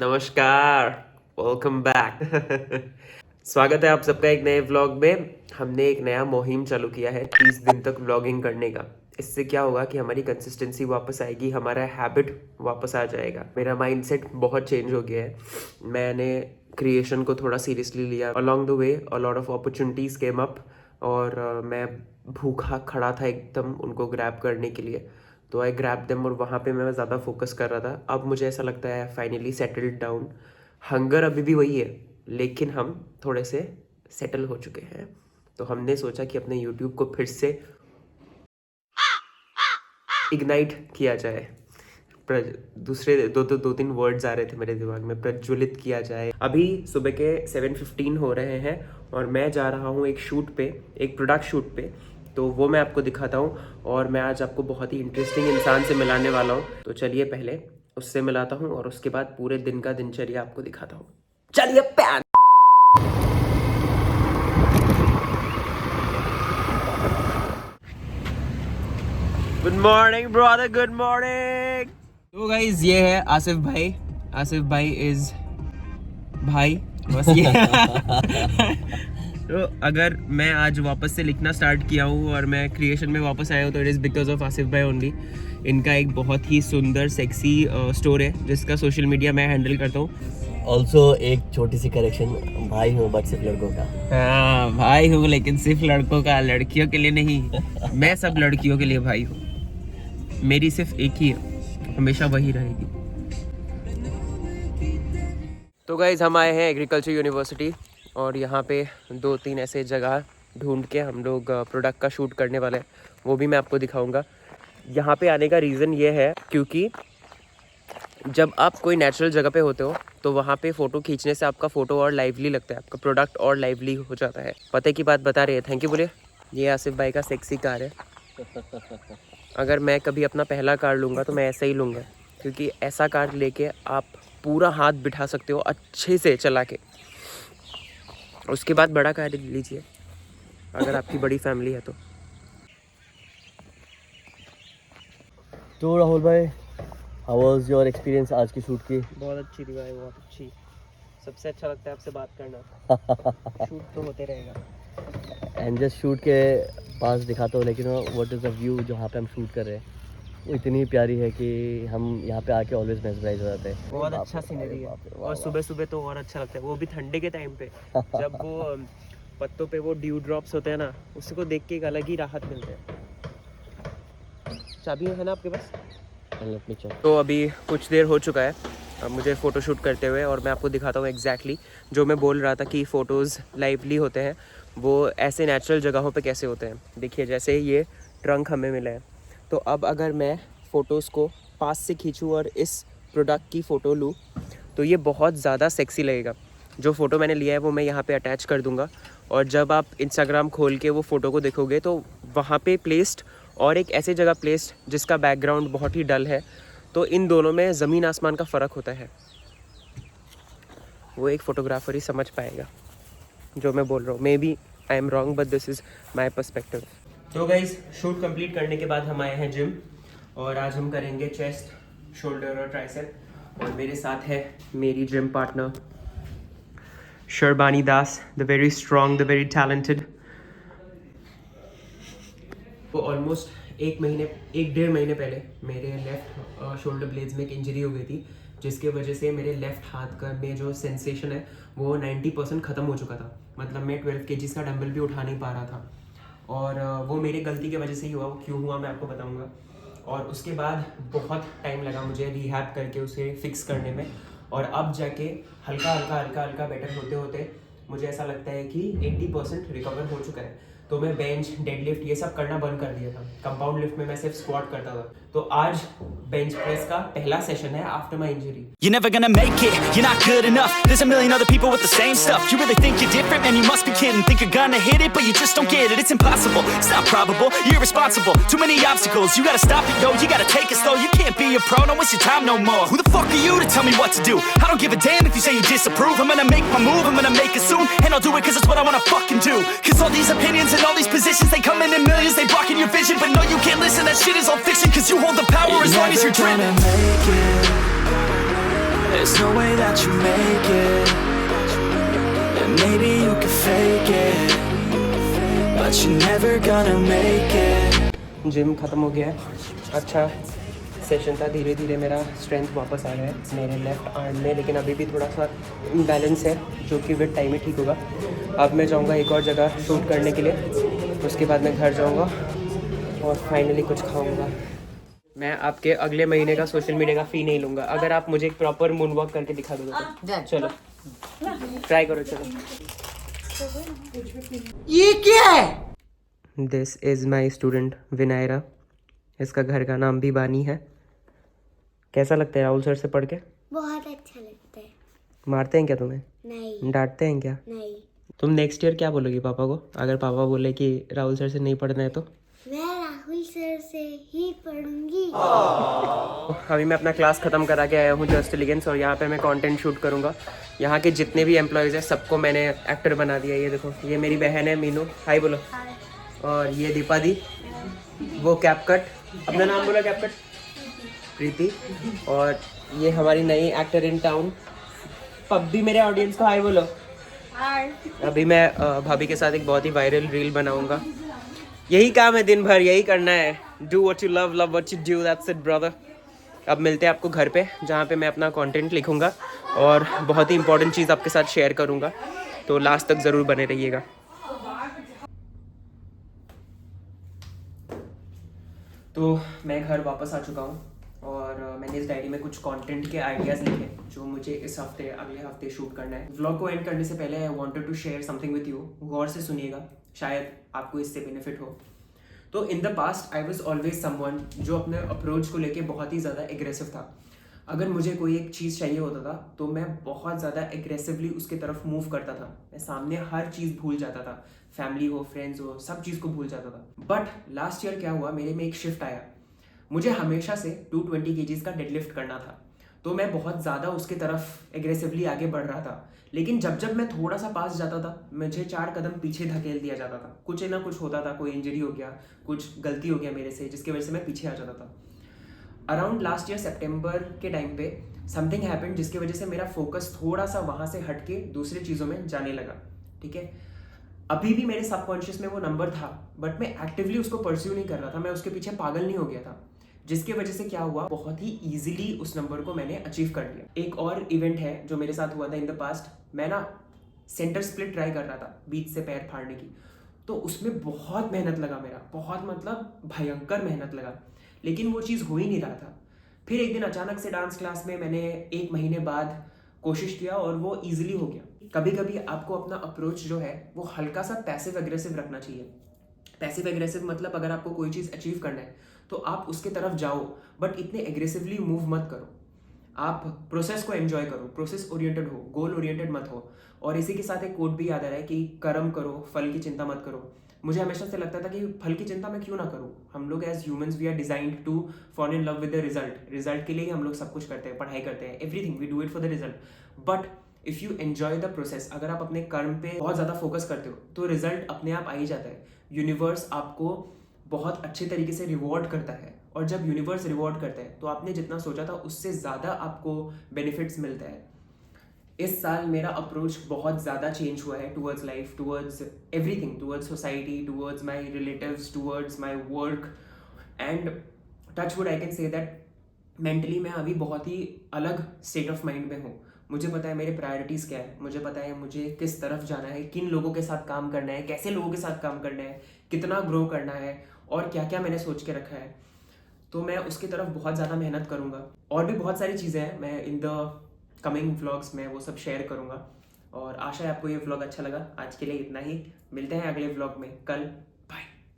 नमस्कार, welcome back. स्वागत है आप सबका एक नए व्लॉग में। हमने एक नया मुहिम चालू किया है 30 दिन तक व्लॉगिंग करने का। इससे क्या होगा कि हमारी कंसिस्टेंसी वापस आएगी, हमारा हैबिट वापस आ जाएगा। मेरा माइंडसेट बहुत चेंज हो गया है। मैंने क्रिएशन को थोड़ा सीरियसली लिया। Along the way a lot of opportunities came up और मैं भूखा खड़ा था एकदम उनको ग्रैब करने के लिए। तो आई ग्रैब देम और वहाँ पे मैं ज़्यादा फोकस कर रहा था। अब मुझे ऐसा लगता है फाइनली सेटल्ड डाउन। हंगर अभी भी वही है, लेकिन हम थोड़े से सेटल हो चुके हैं। तो हमने सोचा कि अपने यूट्यूब को फिर से इग्नाइट किया जाए। दूसरे दो तीन वर्ड्स आ रहे थे मेरे दिमाग में, प्रज्वलित किया जाए। अभी सुबह के 7:15 हो रहे हैं और मैं जा रहा हूँ एक शूट पे, एक प्रोडक्ट शूट पे। तो वो मैं आपको दिखाता हूँ और मैं आज आपको बहुत ही इंटरेस्टिंग इंसान से मिलाने वाला हूँ। तो चलिए पहले उससे मिलाता हूँ और उसके बाद पूरे दिन का दिनचर्या आपको दिखाता हूँ। चलिए pan. Good morning brother, good morning. तो गाइस ये है आसिफ भाई। आसिफ भाई इज भाई, बस ये। तो अगर मैं आज वापस से लिखना स्टार्ट किया हूँ और मैं क्रिएशन में वापस आया हूँ तो it is because of Asif भाई ओनली। इनका एक बहुत ही सुंदर सेक्सी स्टोर है जिसका सोशल मीडिया मैं हैंडल करता हूँ। ऑल्सो एक छोटी सी करेक्शन, भाई हूँ बट सिर्फ लड़कों का। हाँ भाई हूँ लेकिन सिर्फ लड़कों का, लड़कियों के लिए नहीं। मैं सब लड़कियों के लिए भाई हूँ। मेरी सिर्फ एक ही है, हमेशा वही रहेगी। तो गाइज हम आए हैं एग्रीकल्चर यूनिवर्सिटी और यहाँ पे 2-3 ऐसे जगह ढूंढ के हम लोग प्रोडक्ट का शूट करने वाले हैं। वो भी मैं आपको दिखाऊंगा। यहाँ पे आने का रीज़न ये है क्योंकि जब आप कोई नेचुरल जगह पे होते हो तो वहाँ पे फ़ोटो खींचने से आपका फ़ोटो और लाइवली लगता है, आपका प्रोडक्ट और लाइवली हो जाता है। पते की बात बता रही है। थैंक यू बोलिए। ये आसिफ भाई का सेक्सी कार है। अगर मैं कभी अपना पहला कार लूँगा तो मैं ऐसा ही लूँगा, क्योंकि ऐसा कार लेके आप पूरा हाथ बिठा सकते हो अच्छे से चला के। उसके बाद बड़ा कार लीजिए अगर आपकी बड़ी फैमिली है तो। तो राहुल भाई, हाउ वाज योर एक्सपीरियंस आज की शूट की? बहुत अच्छी थी भाई, बहुत अच्छी। सबसे अच्छा लगता है आपसे बात करना। शूट तो होते रहेगा। एंड जस्ट शूट के पास दिखाता हूँ, लेकिन व्हाट इज़ द व्यू जहाँ पे हम शूट कर रहे हैं वो इतनी प्यारी है कि हम यहाँ पे आके ऑलवेज मेस्मराइज हो जाते हैं। बहुत अच्छा सीनरी है और सुबह सुबह तो और अच्छा लगता है, वो भी ठंडे के टाइम पे। जब वो पत्तों पे वो ड्यू ड्रॉप्स होते हैं ना, उसको देख के एक अलग ही राहत मिलती है। चाबी है ना आपके पास? तो अभी कुछ देर हो चुका है अब मुझे फ़ोटो शूट करते हुए, और मैं आपको दिखाता हूँ एग्जैक्टली जो मैं बोल रहा था कि फ़ोटोज़ लाइवली होते हैं वो ऐसे नेचुरल जगहों पे कैसे होते हैं। देखिए जैसे ये ट्रंक हमें मिला है, तो अब अगर मैं फ़ोटोज़ को पास से खींचूँ और इस प्रोडक्ट की फ़ोटो लूँ तो ये बहुत ज़्यादा सेक्सी लगेगा। जो फ़ोटो मैंने लिया है वो मैं यहाँ पे अटैच कर दूँगा, और जब आप इंस्टाग्राम खोल के वो फ़ोटो को देखोगे तो वहाँ पे प्लेस्ड और एक ऐसी जगह प्लेस्ड जिसका बैकग्राउंड बहुत ही डल है। तो इन दोनों में ज़मीन आसमान का फ़र्क होता है। वो एक फ़ोटोग्राफर ही समझ पाएगा जो मैं बोल रहा हूँ। Maybe I am wrong but this is my perspective. तो गाइज शूट कंप्लीट करने के बाद हम आए हैं जिम, और आज हम करेंगे चेस्ट, शोल्डर और ट्राइसेप। और मेरे साथ है मेरी gym partner Sharbani Das, the very strong, the very talented. तो ऑलमोस्ट 1-1.5 महीने पहले मेरे लेफ़्ट शोल्डर ब्लेड्स में एक इंजरी हो गई थी, जिसके वजह से मेरे लेफ़्ट हाथ का में जो सेंसेशन है वो 90% ख़त्म हो चुका था। मतलब मैं 12 kg का डंबल भी उठा नहीं पा रहा था, और वो मेरी गलती की वजह से ही हुआ। वो क्यों हुआ मैं आपको बताऊंगा। और उसके बाद बहुत टाइम लगा मुझे रिहैब करके उसे फिक्स करने में, और अब जाके हल्का बेटर होते होते मुझे ऐसा लगता है कि 80% रिकवर हो चुका है। तो मैं बेंच, डेडलिफ्ट ये सब करना बंद कर दिया था। कंपाउंड लिफ्ट में मैं सिर्फ स्क्वाट करता था। तो आज बेंच प्रेस का पहला सेशन है after my injury. You're never gonna make it, you're not good enough. There's a million other people with the same stuff. You really think you're different? Man, you must be kidding. Think you're gonna hit it, but you just don't get it. It's impossible, it's not probable, you're irresponsible. Too many obstacles, you gotta stop it, yo. You gotta take it slow, you can't be a pro, don't waste your time no more. Who the fuck are you to tell me what to do? I don't give a damn if you say you disapprove. I'm gonna make my move, I'm gonna make it soon. And I'll do it cause it's what I wanna fucking do. Cause all these opinions and all these positions, they come in millions, they blocking your vision. But no, you can't listen, that shit is all fiction. Cause you hold the power as long as you're dreaming. There's no way that you make it, and maybe you can fake it, but you're never gonna make it. Gym ख़त्म हो गया है, अच्छा session था। धीरे धीरे मेरा strength वापस आ रहा है मेरे लेफ़्ट आर्म में, लेकिन अभी भी थोड़ा सा इम्बैलेंस है जो कि विद टाइम ही ठीक होगा। अब मैं जाऊंगा एक और जगह शूट करने के लिए, उसके बाद मैं घर जाऊंगा और फाइनली कुछ खाऊंगा। मैं आपके अगले महीने का सोशल मीडिया का फ़ी नहीं लूँगा अगर आप मुझे एक प्रॉपर मून वॉक करके दिखा दोगे तो। चलो ट्राई करो, चलो। ये क्या है? दिस इज़ माई स्टूडेंट विनायरा, इसका घर का नाम भी बानी है। कैसा लगता है राहुल सर से पढ़ के? बहुत अच्छा लगता है। मारते हैं क्या तुम्हें? नहीं डांटते हैं क्या? नहीं। तुम नेक्स्ट ईयर क्या बोलोगी पापा को अगर पापा बोले कि राहुल सर से नहीं पढ़ना है तो? मैं राहुल सर से ही पढ़ूंगी। अभी मैं अपना क्लास ख़त्म करा के आया हूँ जस्ट एलिगेंस, और यहाँ पे मैं कंटेंट शूट करूँगा। यहाँ के जितने भी एम्प्लॉयज़ हैं सबको मैंने एक्टर बना दिया। ये देखो, ये मेरी बहन है मीनू, हाय बोलो। और ये दीपा दी, वो कैपकट, अपना नाम बोला कैपकट, प्रीति। और ये हमारी नई एक्टर इन टाउन पब्बी। मेरे ऑडियंस को हाय बोलो। अभी मैं भाभी के साथ एक बहुत ही वायरल रील बनाऊंगा। यही काम है, दिन भर यही करना है। Do what you love, love what you do, that's it brother. अब मिलते हैं आपको घर पे, जहाँ पे मैं अपना कंटेंट लिखूंगा और बहुत ही इंपॉर्टेंट चीज़ आपके साथ शेयर करूंगा, तो लास्ट तक ज़रूर बने रहिएगा। तो मैं घर वापस आ चुका हूँ और मैंने इस डायरी में कुछ कंटेंट के आइडियाज़ लिखे जो मुझे इस हफ्ते अगले हफ्ते शूट करना है। व्लॉग को एंड करने से पहले I wanted to share something with you. गौर से सुनिएगा, शायद आपको इससे बेनिफिट हो। तो in the past I was always someone जो अपने अप्रोच को लेके बहुत ही ज़्यादा एग्रेसिव था। अगर मुझे कोई एक चीज़ चाहिए होता था तो मैं बहुत ज़्यादा एग्रेसिवली उसके तरफ मूव करता था। मैं सामने हर चीज़ भूल जाता था, फैमिली हो, फ्रेंड्स हो, सब चीज़ को भूल जाता था। बट लास्ट ईयर क्या हुआ, मेरे में एक शिफ्ट आया। मुझे हमेशा से 220 kgs का डेडलिफ्ट करना था, तो मैं बहुत ज़्यादा उसके तरफ एग्रेसिवली आगे बढ़ रहा था। लेकिन जब मैं थोड़ा सा पास जाता था, मुझे 4 कदम पीछे धकेल दिया जाता था। कुछ ना कुछ होता था, कोई इंजरी हो गया, कुछ गलती हो गया मेरे से, जिसकी वजह से मैं पीछे आ जाता था। अराउंड लास्ट ईयर सितंबर के टाइम पे समथिंग हैपेंड जिसकी वजह से मेरा फोकस थोड़ा सा वहाँ से हट के दूसरी चीज़ों में जाने लगा। ठीक है, अभी भी मेरे सबकॉन्शियस में वो नंबर था, बट मैं एक्टिवली उसको परस्यू नहीं कर रहा था, मैं उसके पीछे पागल नहीं हो गया था। जिसकी वजह से क्या हुआ, बहुत ही इजीली उस नंबर को मैंने अचीव कर लिया। एक और इवेंट है जो मेरे साथ हुआ था इन द पास्ट। मैं ना सेंटर स्प्लिट ट्राई कर रहा था, बीच से पैर फाड़ने की, तो उसमें बहुत मेहनत लगा मेरा, बहुत मतलब भयंकर मेहनत लगा, लेकिन वो चीज़ हो ही नहीं रहा था। फिर एक दिन अचानक से डांस क्लास में मैंने 1 महीने बाद कोशिश किया और वो ईजिली हो गया। कभी कभी आपको अपना अप्रोच जो है वो हल्का सा पैसिव एग्रेसिव रखना चाहिए। पैसिव एग्रेसिव मतलब अगर आपको कोई चीज़ अचीव करना है तो आप उसके तरफ जाओ, बट इतने एग्रेसिवली मूव मत करो। आप प्रोसेस को एंजॉय करो, प्रोसेस ओरिएंटेड हो, गोल ओरिएंटेड मत हो। और इसी के साथ एक कोट भी याद आ रहा है कि कर्म करो, फल की चिंता मत करो। मुझे हमेशा से लगता था कि फल की चिंता मैं क्यों ना करूँ। हम लोग as humans we are designed to fall in love with the result. Result के लिए ही हम लोग सब कुछ करते हैं, पढ़ाई करते हैं, everything we do it for the result. But if you enjoy the process, अगर आप अपने कर्म पे बहुत ज़्यादा फोकस करते हो तो रिजल्ट अपने आप आ ही जाता है। यूनिवर्स आपको बहुत अच्छे तरीके से रिवॉर्ड करता है, और जब यूनिवर्स रिवॉर्ड करता है तो आपने जितना सोचा था उससे ज़्यादा आपको बेनिफिट्स मिलता है। इस साल मेरा अप्रोच बहुत ज़्यादा चेंज हुआ है towards life, towards everything, towards society, towards my relatives, towards my work. And touch would I can say that mentally मैं अभी बहुत ही अलग स्टेट ऑफ माइंड में हूँ। मुझे पता है मेरे प्रायोरिटीज़ क्या है, मुझे पता है मुझे किस तरफ जाना है, किन लोगों के साथ काम करना है, कैसे लोगों के साथ काम करना है, कितना ग्रो करना है, और क्या क्या मैंने सोच के रखा है। तो मैं उसकी तरफ बहुत ज़्यादा मेहनत करूँगा। और भी बहुत सारी चीज़ें हैं, मैं इन द कमिंग व्लॉग्स में वो सब शेयर करूँगा। और आशा है आपको ये व्लॉग अच्छा लगा। आज के लिए इतना ही, मिलते हैं अगले व्लॉग में कल।